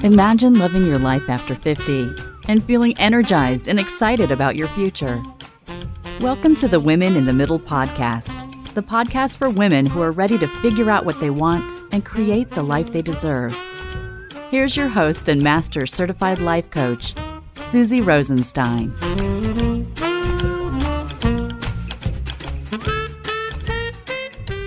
Imagine living your life after 50 and feeling energized and excited about your future. Welcome to the Women in the Middle podcast, the podcast for women who are ready to figure out what they want and create the life they deserve. Here's your host and master certified life coach, Susie Rosenstein.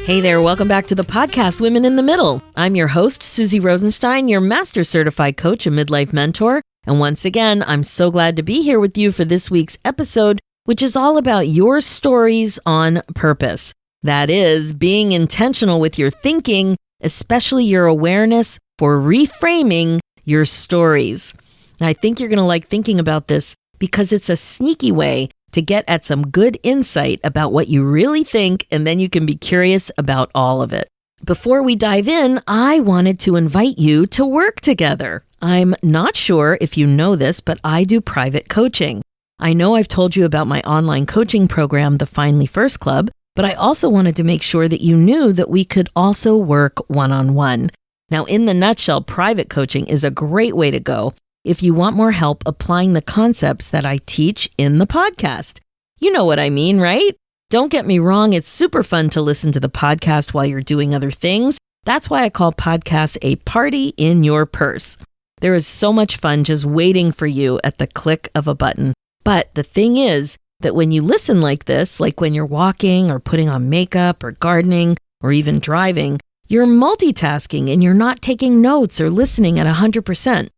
Hey there, welcome back to the podcast, Women in the Middle. I'm your host, Susie Rosenstein, your master certified coach and midlife mentor. And once again, I'm so glad to be here with you for this week's episode, which is all about your stories on purpose. That is, being intentional with your thinking, especially your awareness for reframing your stories. Now, I think you're going to like thinking about this because it's a sneaky way to get at some good insight about what you really think, and then you can be curious about all of it. Before we dive in, I wanted to invite you to work together. I'm not sure if you know this, but I do private coaching. I know I've told you about my online coaching program, the Finally First Club, but I also wanted to make sure that you knew that we could also work one-on-one. Now, in the nutshell, private coaching is a great way to go if you want more help applying the concepts that I teach in the podcast. You know what I mean, right? Don't get me wrong, it's super fun to listen to the podcast while you're doing other things. That's why I call podcasts a party in your purse. There is so much fun just waiting for you at the click of a button. But the thing is that when you listen like this, like when you're walking or putting on makeup or gardening or even driving, you're multitasking and you're not taking notes or listening at 100%.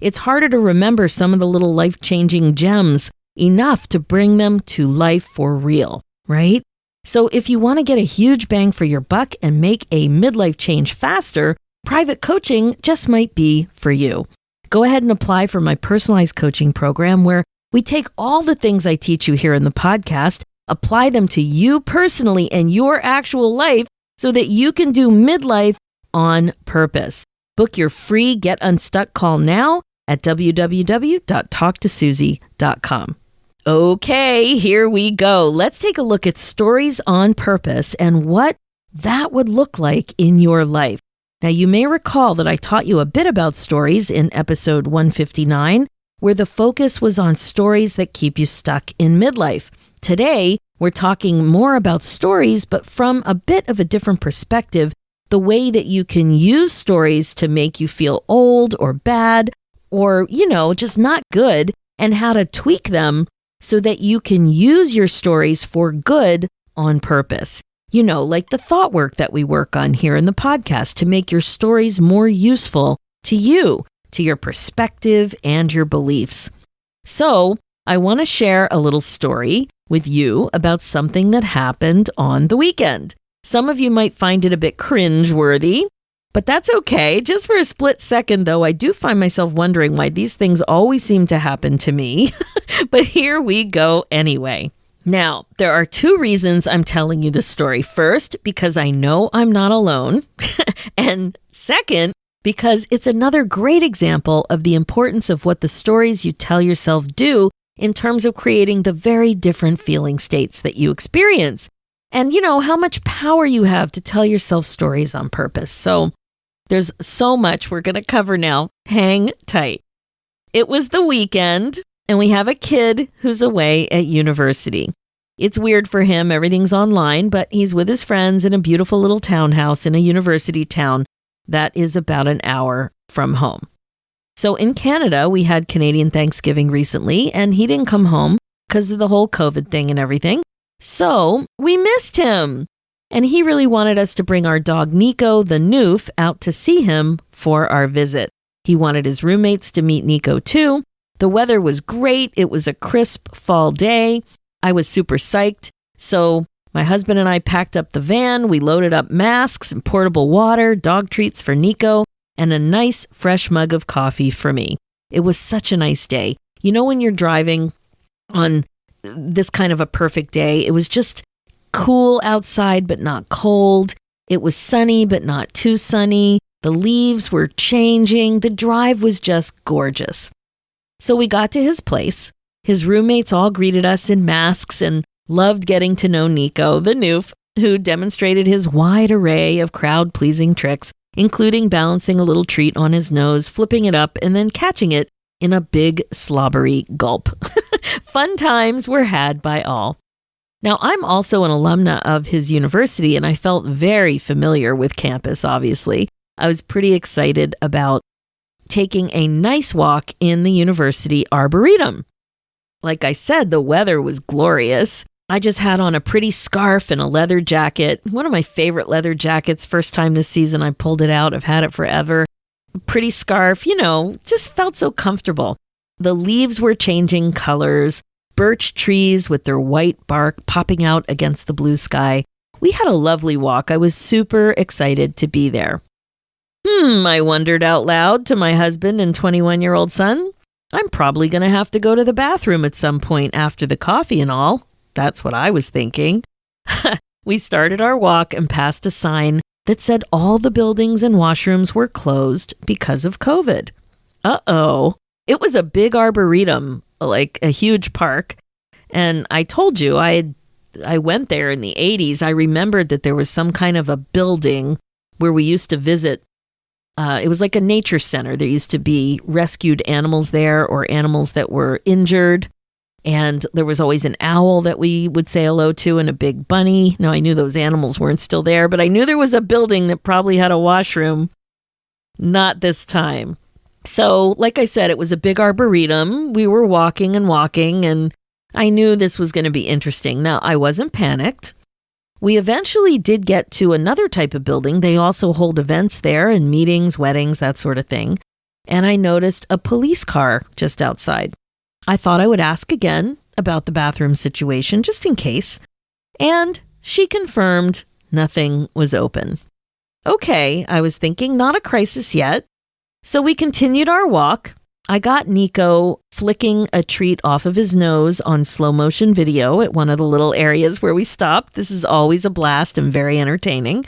It's harder to remember some of the little life-changing gems enough to bring them to life for real, right? So if you want to get a huge bang for your buck and make a midlife change faster, private coaching just might be for you. Go ahead and apply for my personalized coaching program where we take all the things I teach you here in the podcast, apply them to you personally and your actual life so that you can do midlife on purpose. Book your free Get Unstuck call now at www.talktosusie.com. Okay, here we go. Let's take a look at stories on purpose and what that would look like in your life. Now, you may recall that I taught you a bit about stories in episode 159, where the focus was on stories that keep you stuck in midlife. Today, we're talking more about stories, but from a bit of a different perspective, the way that you can use stories to make you feel old or bad, or, just not good, and how to tweak them so that you can use your stories for good on purpose. Like the thought work that we work on here in the podcast to make your stories more useful to you, to your perspective and your beliefs. So, I want to share a little story with you about something that happened on the weekend. Some of you might find it a bit cringe-worthy, but that's okay. Just for a split second, though, I do find myself wondering why these things always seem to happen to me. But here we go anyway. Now, there are two reasons I'm telling you this story. First, because I know I'm not alone. And second, because it's another great example of the importance of what the stories you tell yourself do in terms of creating the very different feeling states that you experience. And how much power you have to tell yourself stories on purpose. So there's so much we're going to cover now. Hang tight. It was the weekend, and we have a kid who's away at university. It's weird for him. Everything's online, but he's with his friends in a beautiful little townhouse in a university town that is about an hour from home. So in Canada, we had Canadian Thanksgiving recently, and he didn't come home because of the whole COVID thing and everything. So we missed him. And he really wanted us to bring our dog Nico, the Noof, out to see him for our visit. He wanted his roommates to meet Nico too. The weather was great. It was a crisp fall day. I was super psyched. So my husband and I packed up the van. We loaded up masks and portable water, dog treats for Nico, and a nice fresh mug of coffee for me. It was such a nice day. When you're driving on this kind of a perfect day, it was just cool outside, but not cold. It was sunny, but not too sunny. The leaves were changing. The drive was just gorgeous. So we got to his place. His roommates all greeted us in masks and loved getting to know Nico, the Noof, who demonstrated his wide array of crowd-pleasing tricks, including balancing a little treat on his nose, flipping it up, and then catching it in a big slobbery gulp. Fun times were had by all. Now, I'm also an alumna of his university, and I felt very familiar with campus, obviously. I was pretty excited about taking a nice walk in the university Arboretum. Like I said, the weather was glorious. I just had on a pretty scarf and a leather jacket. One of my favorite leather jackets. First time this season I pulled it out. I've had it forever. Pretty scarf, just felt so comfortable. The leaves were changing colors. Birch trees with their white bark popping out against the blue sky. We had a lovely walk. I was super excited to be there. I wondered out loud to my husband and 21-year-old son. I'm probably going to have to go to the bathroom at some point after the coffee and all. That's what I was thinking. We started our walk and passed a sign that said all the buildings and washrooms were closed because of COVID. Uh-oh. It was a big arboretum, like a huge park. And I told you, I went there in the 80s. I remembered that there was some kind of a building where we used to visit. It was like a nature center. There used to be rescued animals there or animals that were injured. And there was always an owl that we would say hello to and a big bunny. Now, I knew those animals weren't still there, but I knew there was a building that probably had a washroom. Not this time. So, like I said, it was a big arboretum. We were walking, and I knew this was going to be interesting. Now, I wasn't panicked. We eventually did get to another type of building. They also hold events there and meetings, weddings, that sort of thing. And I noticed a police car just outside. I thought I would ask again about the bathroom situation, just in case. And she confirmed nothing was open. Okay, I was thinking, not a crisis yet. So we continued our walk. I got Nico flicking a treat off of his nose on slow motion video at one of the little areas where we stopped. This is always a blast and very entertaining.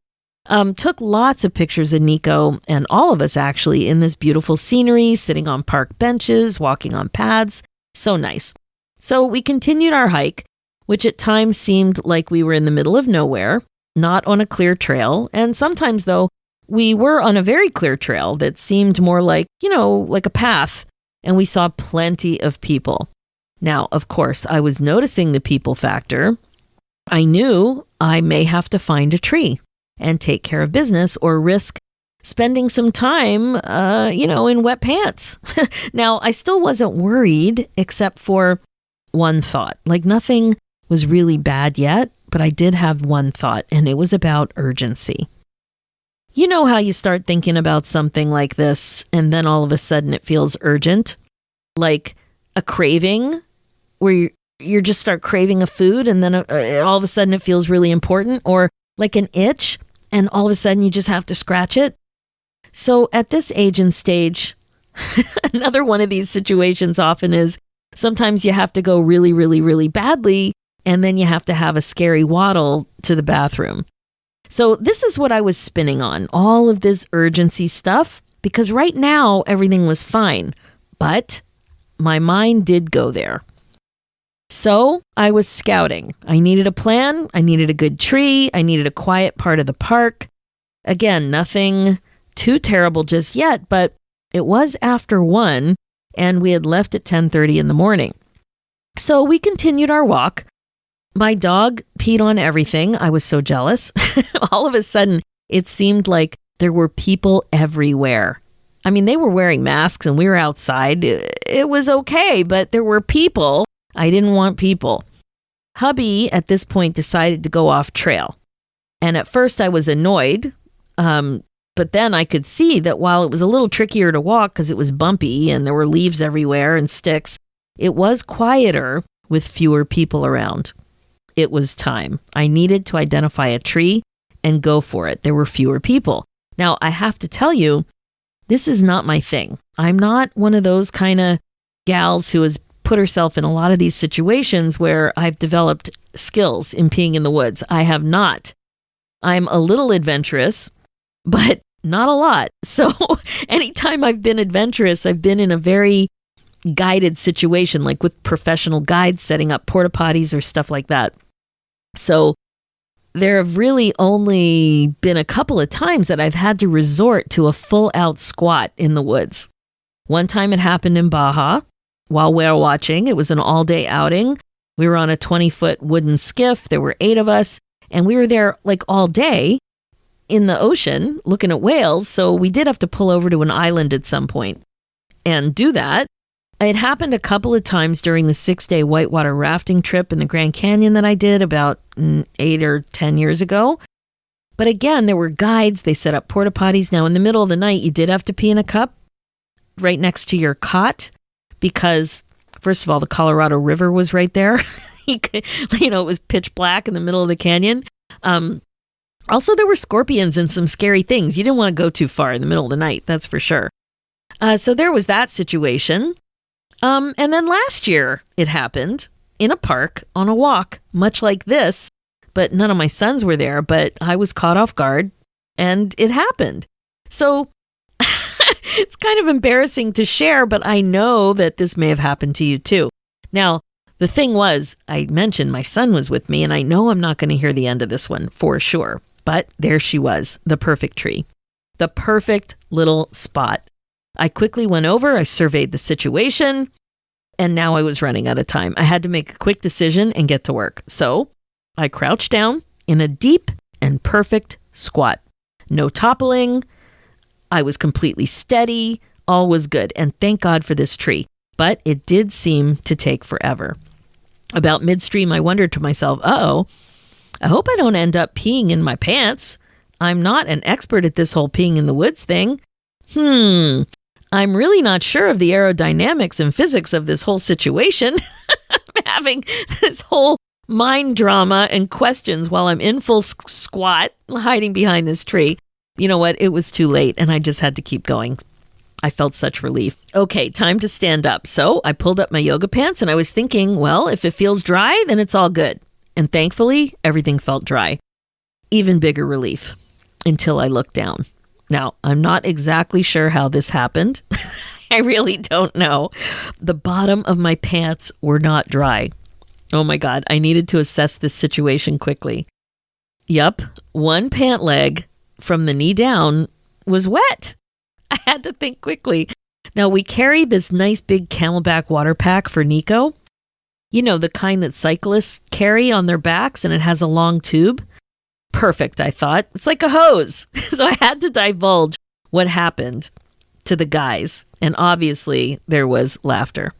Took lots of pictures of Nico and all of us actually in this beautiful scenery, sitting on park benches, walking on paths. So nice. So we continued our hike, which at times seemed like we were in the middle of nowhere, not on a clear trail. And sometimes, though, we were on a very clear trail that seemed more like, like a path, and we saw plenty of people. Now, of course, I was noticing the people factor. I knew I may have to find a tree and take care of business or risk spending some time, in wet pants. Now, I still wasn't worried except for one thought. Like nothing was really bad yet, but I did have one thought, and it was about urgency. You know how you start thinking about something like this, and then all of a sudden it feels urgent? Like a craving, where you just start craving a food, and then all of a sudden it feels really important, or like an itch, and all of a sudden you just have to scratch it. So at this age and stage, another one of these situations often is sometimes you have to go really, really, really badly, and then you have to have a scary waddle to the bathroom. So this is what I was spinning on, all of this urgency stuff, because right now everything was fine, but my mind did go there. So I was scouting. I needed a plan. I needed a good tree. I needed a quiet part of the park. Again, nothing too terrible just yet, but it was after 1 and we had left at 10:30 in the morning. So we continued our walk. My dog peed on everything. I was so jealous. All of a sudden, it seemed like there were people everywhere. I mean, they were wearing masks and we were outside. It was okay, but there were people. I didn't want people. Hubby, at this point, decided to go off trail. And at first, I was annoyed. But then I could see that while it was a little trickier to walk because it was bumpy and there were leaves everywhere and sticks, it was quieter with fewer people around. It was time. I needed to identify a tree and go for it. There were fewer people. Now, I have to tell you, this is not my thing. I'm not one of those kind of gals who has put herself in a lot of these situations where I've developed skills in peeing in the woods. I have not. I'm a little adventurous, but not a lot. So anytime I've been adventurous, I've been in a very guided situation, like with professional guides setting up porta potties or stuff like that. So there have really only been a couple of times that I've had to resort to a full out squat in the woods. One time it happened in Baja while whale watching. It was an all-day outing. We were on a 20-foot wooden skiff. There were 8 of us, and we were there like all day in the ocean looking at whales. So we did have to pull over to an island at some point and do that. It happened a couple of times during the 6-day whitewater rafting trip in the Grand Canyon that I did about 8 or 10 years ago. But again, there were guides. They set up porta potties. Now, in the middle of the night, you did have to pee in a cup right next to your cot because, first of all, the Colorado River was right there. It was pitch black in the middle of the canyon. Also, there were scorpions and some scary things. You didn't want to go too far in the middle of the night, that's for sure. So there was that situation. And then last year it happened in a park on a walk, much like this, but none of my sons were there, but I was caught off guard and it happened. So it's kind of embarrassing to share, but I know that this may have happened to you too. Now, the thing was, I mentioned my son was with me, and I know I'm not going to hear the end of this one for sure, but there she was, the perfect tree, the perfect little spot. I quickly went over, I surveyed the situation, and now I was running out of time. I had to make a quick decision and get to work. So I crouched down in a deep and perfect squat. No toppling. I was completely steady. All was good. And thank God for this tree. But it did seem to take forever. About midstream, I wondered to myself, I hope I don't end up peeing in my pants. I'm not an expert at this whole peeing in the woods thing. I'm really not sure of the aerodynamics and physics of this whole situation. I'm having this whole mind drama and questions while I'm in full squat, hiding behind this tree. You know what? It was too late, and I just had to keep going. I felt such relief. Okay, time to stand up. So I pulled up my yoga pants, and I was thinking, well, if it feels dry, then it's all good. And thankfully, everything felt dry. Even bigger relief until I looked down. Now, I'm not exactly sure how this happened. I really don't know. The bottom of my pants were not dry. Oh my God, I needed to assess this situation quickly. Yup, one pant leg from the knee down was wet. I had to think quickly. Now, we carry this nice big Camelback water pack for Nico. You know, the kind that cyclists carry on their backs, and it has a long tube. Perfect, I thought. It's like a hose. So I had to divulge what happened to the guys. And obviously, there was laughter.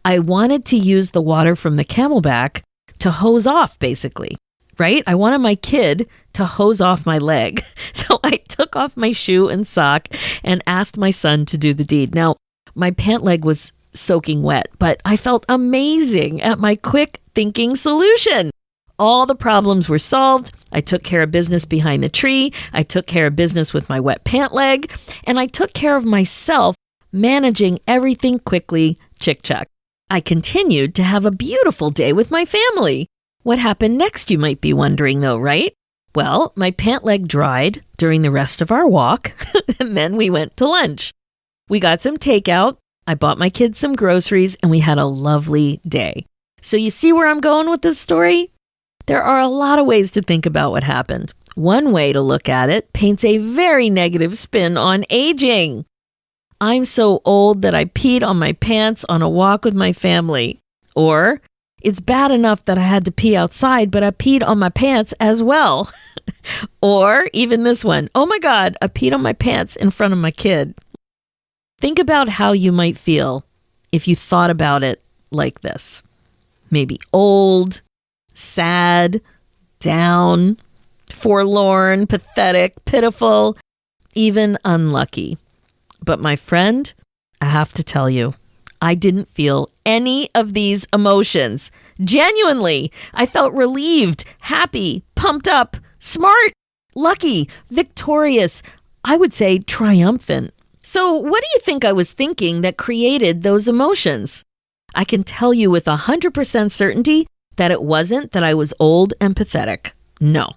I wanted to use the water from the Camelback to hose off, basically. Right? I wanted my kid to hose off my leg. So I took off my shoe and sock and asked my son to do the deed. Now, my pant leg was soaking wet, but I felt amazing at my quick thinking solution. All the problems were solved. I took care of business behind the tree. I took care of business with my wet pant leg. And I took care of myself, managing everything quickly, chick-chack. I continued to have a beautiful day with my family. What happened next, you might be wondering, though, right? Well, my pant leg dried during the rest of our walk, and then we went to lunch. We got some takeout. I bought my kids some groceries, and we had a lovely day. So you see where I'm going with this story? There are a lot of ways to think about what happened. One way to look at it paints a very negative spin on aging. I'm so old that I peed on my pants on a walk with my family. Or, it's bad enough that I had to pee outside, but I peed on my pants as well. Or even this one, oh my God, I peed on my pants in front of my kid. Think about how you might feel if you thought about it like this. Maybe old, sad, down, forlorn, pathetic, pitiful, even unlucky. But my friend, I have to tell you, I didn't feel any of these emotions. Genuinely, I felt relieved, happy, pumped up, smart, lucky, victorious, I would say triumphant. So what do you think I was thinking that created those emotions? I can tell you with 100% certainty that it wasn't that I was old and pathetic. No,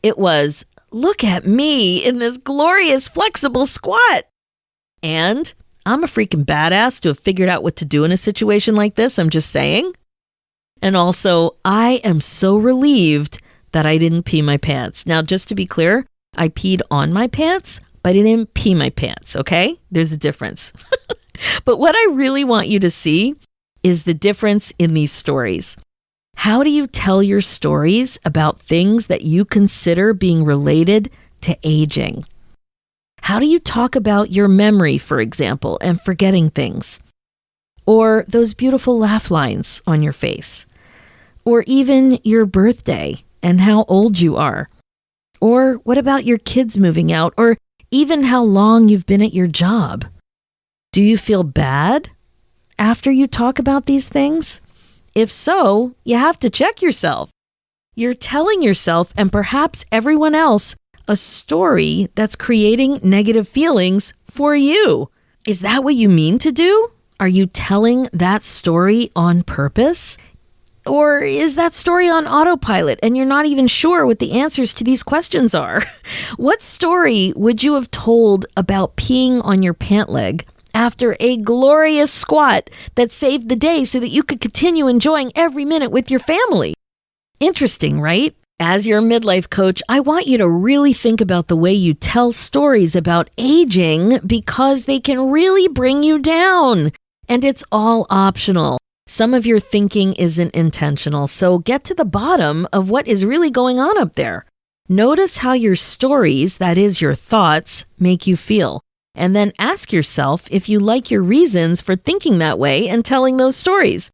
it was, look at me in this glorious flexible squat. And I'm a freaking badass to have figured out what to do in a situation like this. I'm just saying. And also, I am so relieved that I didn't pee my pants. Now, just to be clear, I peed on my pants, but I didn't pee my pants, okay? There's a difference. But what I really want you to see is the difference in these stories. How do you tell your stories about things that you consider being related to aging? How do you talk about your memory, for example, and forgetting things? Or those beautiful laugh lines on your face? Or even your birthday and how old you are? Or what about your kids moving out? Or even how long you've been at your job? Do you feel bad after you talk about these things? If so, you have to check yourself. You're telling yourself and perhaps everyone else a story that's creating negative feelings for you. Is that what you mean to do? Are you telling that story on purpose? Or is that story on autopilot and you're not even sure what the answers to these questions are? What story would you have told about peeing on your pant leg after a glorious squat that saved the day so that you could continue enjoying every minute with your family? Interesting, right? As your midlife coach, I want you to really think about the way you tell stories about aging because they can really bring you down. And it's all optional. Some of your thinking isn't intentional, so get to the bottom of what is really going on up there. Notice how your stories, that is your thoughts, make you feel. And then ask yourself if you like your reasons for thinking that way and telling those stories.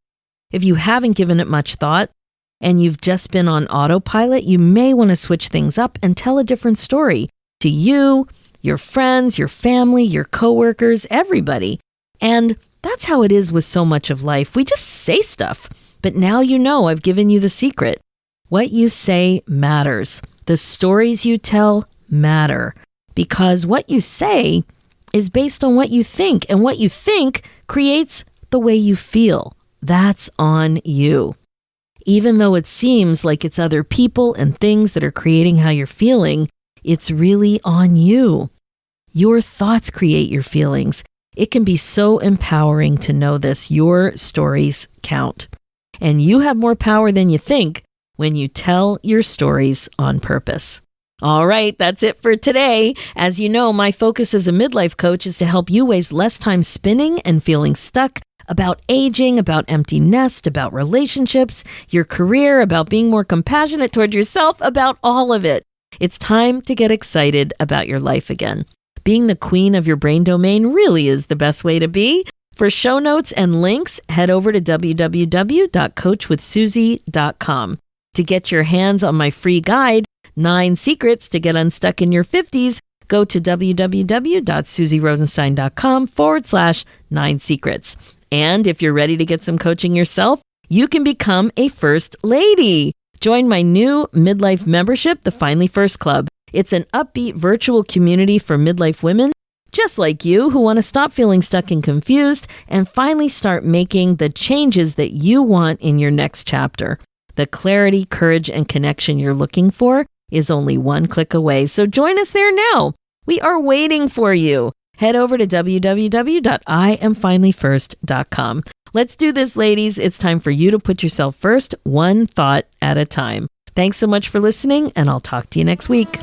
If you haven't given it much thought and you've just been on autopilot, you may want to switch things up and tell a different story to you, your friends, your family, your coworkers, everybody. And that's how it is with so much of life. We just say stuff. But now you know I've given you the secret. What you say matters. The stories you tell matter. Because what you say is based on what you think. And what you think creates the way you feel. That's on you. Even though it seems like it's other people and things that are creating how you're feeling, it's really on you. Your thoughts create your feelings. It can be so empowering to know this. Your stories count. And you have more power than you think when you tell your stories on purpose. All right, that's it for today. As you know, my focus as a midlife coach is to help you waste less time spinning and feeling stuck about aging, about empty nest, about relationships, your career, about being more compassionate toward yourself, about all of it. It's time to get excited about your life again. Being the queen of your brain domain really is the best way to be. For show notes and links, head over to www.coachwithsusie.com. To get your hands on my free guide, 9 Secrets to Get Unstuck in Your 50s, go to www.susierosenstein.com/9 secrets. And if you're ready to get some coaching yourself, you can become a first lady. Join my new midlife membership, the Finally First Club. It's an upbeat virtual community for midlife women just like you who want to stop feeling stuck and confused and finally start making the changes that you want in your next chapter. The clarity, courage, and connection you're looking for is only one click away. So join us there now. We are waiting for you. Head over to www.IamFinallyFirst.com. Let's do this, ladies. It's time for you to put yourself first, one thought at a time. Thanks so much for listening, and I'll talk to you next week.